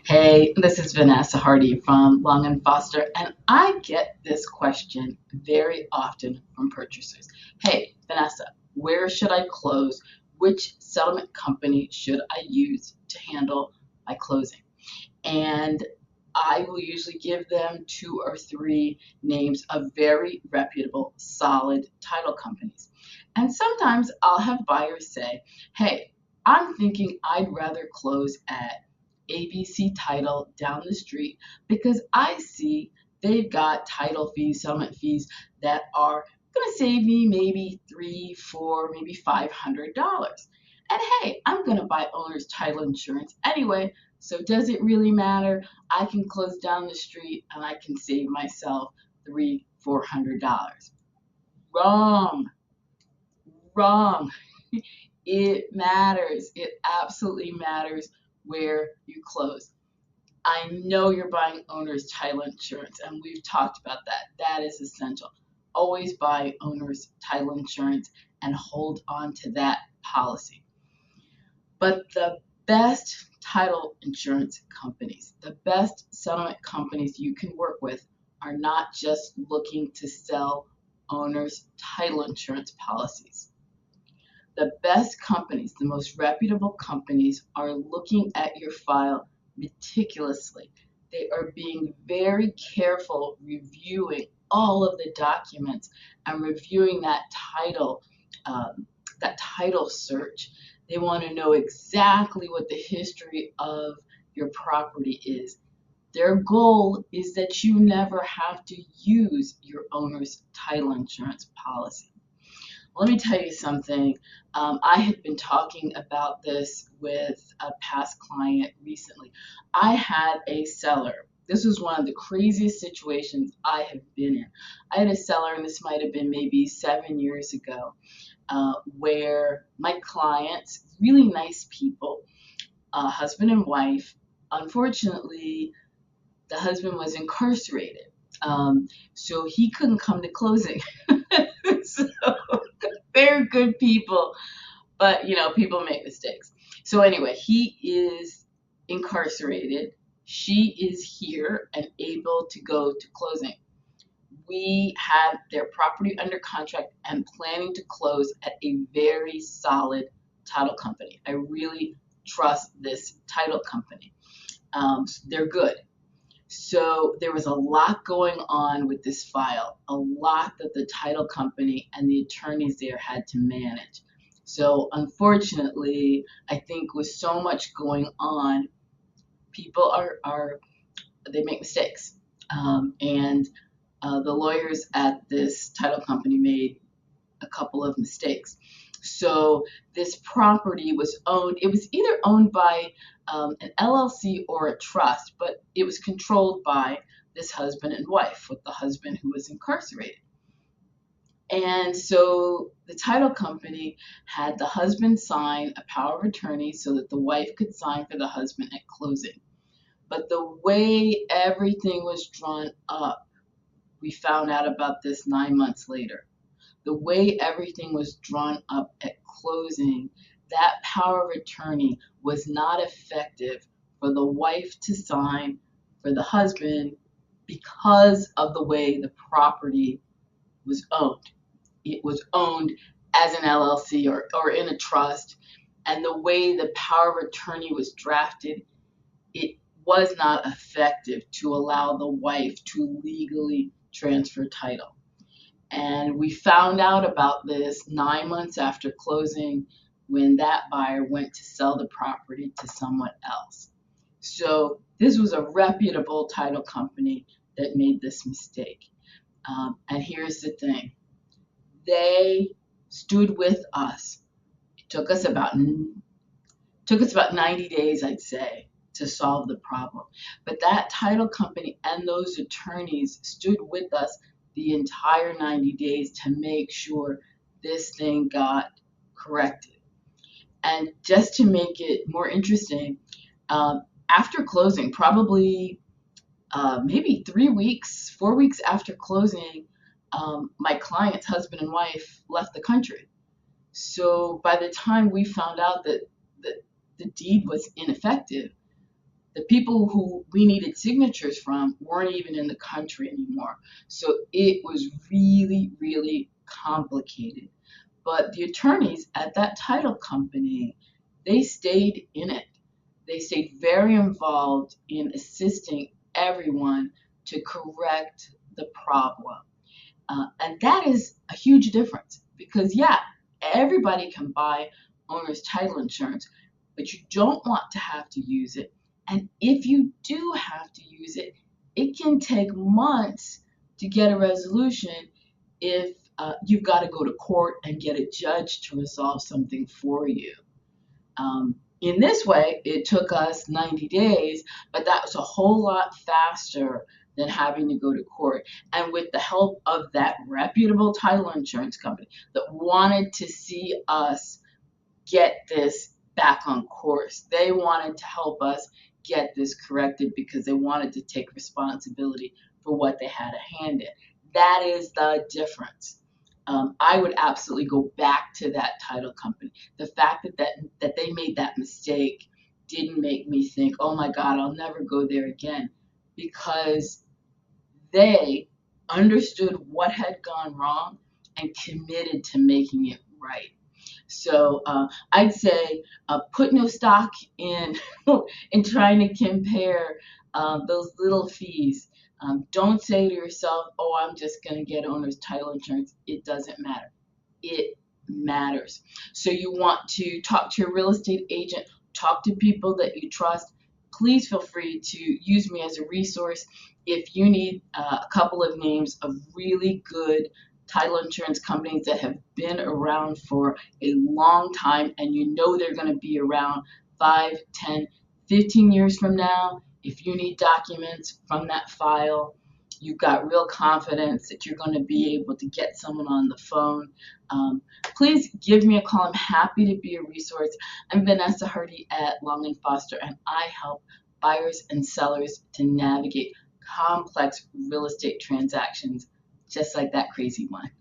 Hey, this is Vanessa Hardy from Long and Foster, and I get this question very often from purchasers. Hey, Vanessa, where should I close? Which settlement company should I use to handle my closing? And I will usually give them two or three names of very reputable, solid title companies. And sometimes I'll have buyers say, hey, I'm thinking I'd rather close at ABC Title down the street because I see they've got title fees, settlement fees that are going to save me maybe three, four, maybe $500. And hey, I'm going to buy owner's title insurance anyway, so does it really matter? I can close down the street and I can save myself three, $400. Wrong, wrong. It matters. It absolutely matters where you close. I know you're buying owner's title insurance, and we've talked about that. That is essential. Always buy owner's title insurance and hold on to that policy. But the best title insurance companies, the best settlement companies you can work with are not just looking to sell owner's title insurance policies. The best companies, the most reputable companies, are looking at your file meticulously. They are being very careful reviewing all of the documents and reviewing that title search. They want to know exactly what the history of your property is. Their goal is that you never have to use your owner's title insurance policy. Let me tell you something. I had been talking about this with a past client recently. I had a seller. This was one of the craziest situations I have been in. I had a seller, and this might have been maybe 7 years ago, where my clients, really nice people, husband and wife, unfortunately, the husband was incarcerated. So he couldn't come to closing. So they're good people, but people make mistakes. So anyway, he is incarcerated. She is here and able to go to closing. We had their property under contract and planning to close at a very solid title company. I really trust this title company. They're good. So there was a lot going on with this file, a lot that the title company and the attorneys there had to manage. So unfortunately, I think with so much going on, people are they make mistakes. And the lawyers at this title company made a couple of mistakes. So this property was owned, it was either owned by an LLC or a trust, but it was controlled by this husband and wife, with the husband who was incarcerated. And so the title company had the husband sign a power of attorney so that the wife could sign for the husband at closing. But the way everything was drawn up, we found out about this 9 months later. The way everything was drawn up at closing, that power of attorney was not effective for the wife to sign for the husband because of the way the property was owned. It was owned as an LLC or in a trust, and the way the power of attorney was drafted, it was not effective to allow the wife to legally transfer title. And we found out about this 9 months after closing when that buyer went to sell the property to someone else. So this was a reputable title company that made this mistake. And here's the thing. They stood with us. It took us about 90 days, I'd say, to solve the problem. But that title company and those attorneys stood with us the entire 90 days to make sure this thing got corrected. And just to make it more interesting, after closing, probably maybe 3 weeks, 4 weeks after closing, my client's husband and wife left the country. So by the time we found out that the deed was ineffective, The people who we needed signatures from weren't even in the country anymore. So it was really, really complicated. But the attorneys at that title company, they stayed in it. They stayed very involved in assisting everyone to correct the problem. And that is a huge difference because, yeah, everybody can buy owner's title insurance, but you don't want to have to use it. And if you do have to use it, it can take months to get a resolution if you've got to go to court and get a judge to resolve something for you. In this way, it took us 90 days, but that was a whole lot faster than having to go to court. And with the help of that reputable title insurance company that wanted to see us get this back on course, they wanted to help us get this corrected because they wanted to take responsibility for what they had a hand in. That is the difference. I would absolutely go back to that title company. The fact that they made that mistake didn't make me think, oh my God, I'll never go there again, because they understood what had gone wrong and committed to making it right. So I'd say put no stock in in trying to compare those little fees. Don't say to yourself, "Oh, I'm just going to get owner's title insurance." It doesn't matter. It matters. So you want to talk to your real estate agent, talk to people that you trust. Please feel free to use me as a resource if you need a couple of names of really good title insurance companies that have been around for a long time and you know they're going to be around 5, 10, 15 years from now. If you need documents from that file, you've got real confidence that you're going to be able to get someone on the phone, um, please give me a call. I'm happy to be a resource. I'm Vanessa Hardy at Long and Foster, and I help buyers and sellers to navigate complex real estate transactions just like that crazy one.